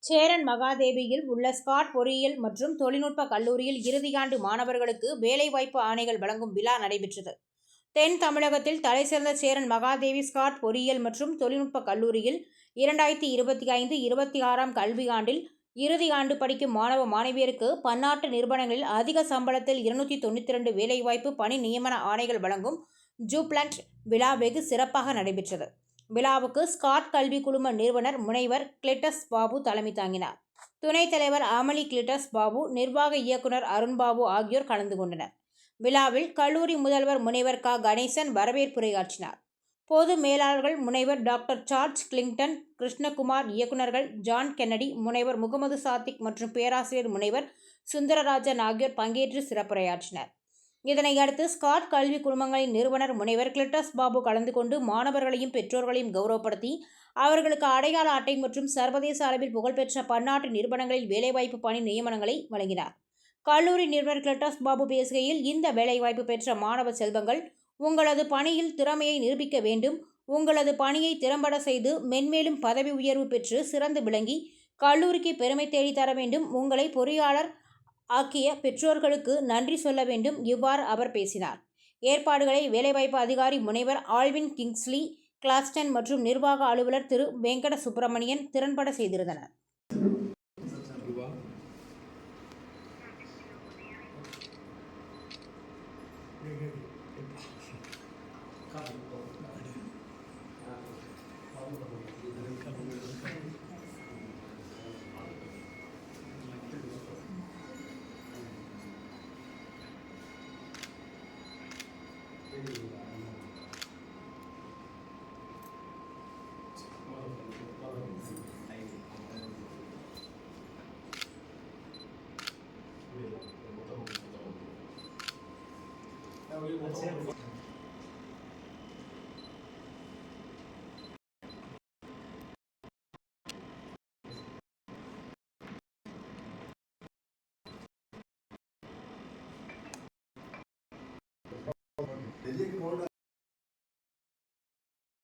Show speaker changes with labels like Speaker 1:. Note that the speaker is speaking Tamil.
Speaker 1: சேரன் மகாதேவியில் உள்ள ஸ்காட் பொறியியல் மற்றும் தொழில்நுட்ப கல்லூரியில் இறுதியாண்டு மாணவர்களுக்கு வேலைவாய்ப்பு ஆணைகள் வழங்கும் விழா நடைபெற்றது. தென் தமிழகத்தில் தலைசிறந்த சேரன் மகாதேவி ஸ்காட் பொறியியல் மற்றும் தொழில்நுட்ப கல்லூரியில் 2025-26 கல்வியாண்டில் இறுதி ஆண்டு படிக்கும் மாணவ மாணவியருக்கு பன்னாட்டு நிறுவனங்களில் அதிக சம்பளத்தில் 292 வேலைவாய்ப்பு பணி நியமன ஆணைகள் வழங்கும் ஜூப்ளண்ட் விழா வெகு சிறப்பாக நடைபெற்றது. விழாவுக்கு ஸ்காட் கல்வி குழும நிறுவனர் முனைவர் கிளெட்டஸ் பாபு தலைமை தாங்கினார். துணைத் தலைவர் அமளி கிளெட்டஸ் பாபு, நிர்வாக இயக்குனர் அருண்பாபு ஆகியோர் கலந்து கொண்டனர். விழாவில் கல்லூரி முதல்வர் முனைவர் க. கணேசன் வரவேற்புரையாற்றினார். பொது மேலாளர்கள் முனைவர் டாக்டர் சார்ஜ் கிளிங்டன், கிருஷ்ணகுமார், இயக்குனர்கள் ஜான் கென்னடி, முனைவர் முகமது சாத்திக் மற்றும் பேராசிரியர் முனைவர் சுந்தரராஜன் ஆகியோர் பங்கேற்று சிறப்புரையாற்றினர். இதனையடுத்து ஸ்காட் கல்வி குழுமங்களின் நிறுவனர் முனைவர் கிளெட்டஸ் பாபு கலந்து கொண்டு மாணவர்களையும் பெற்றோர்களையும் கௌரவப்படுத்தி அவர்களுக்கு அடையாள அட்டை மற்றும் சர்வதேச அளவில் புகழ்பெற்ற பன்னாட்டு நிறுவனங்களில் வேலைவாய்ப்பு பணி நியமனங்களை வழங்கினார். கல்லூரி நிறுவனர் கிளெட்டஸ் பாபு பேசுகையில், இந்த வேலைவாய்ப்பு பெற்ற மாணவ செல்வங்கள் உங்களது பணியில் திறமையை நிரூபிக்க வேண்டும். உங்களது பணியை திறம்பட செய்து மென்மேலும் பதவி உயர்வு பெற்று சிறந்து விளங்கி கல்லூரிக்கு பெருமை தேடி தர வேண்டும். உங்களை பொறியாளர் ஆக்கிய பெற்றோர்களுக்கு நன்றி சொல்ல வேண்டும். இவ்வாறு அவர் பேசினார். ஏற்பாடுகளை வேலைவாய்ப்பு அதிகாரி முனைவர் ஆல்வின் கிங்ஸ்லி கிளாஸ்டன் மற்றும் நிர்வாக அலுவலர் திரு வெங்கட சுப்பிரமணியன் திறன்பட செய்திருந்தனர்.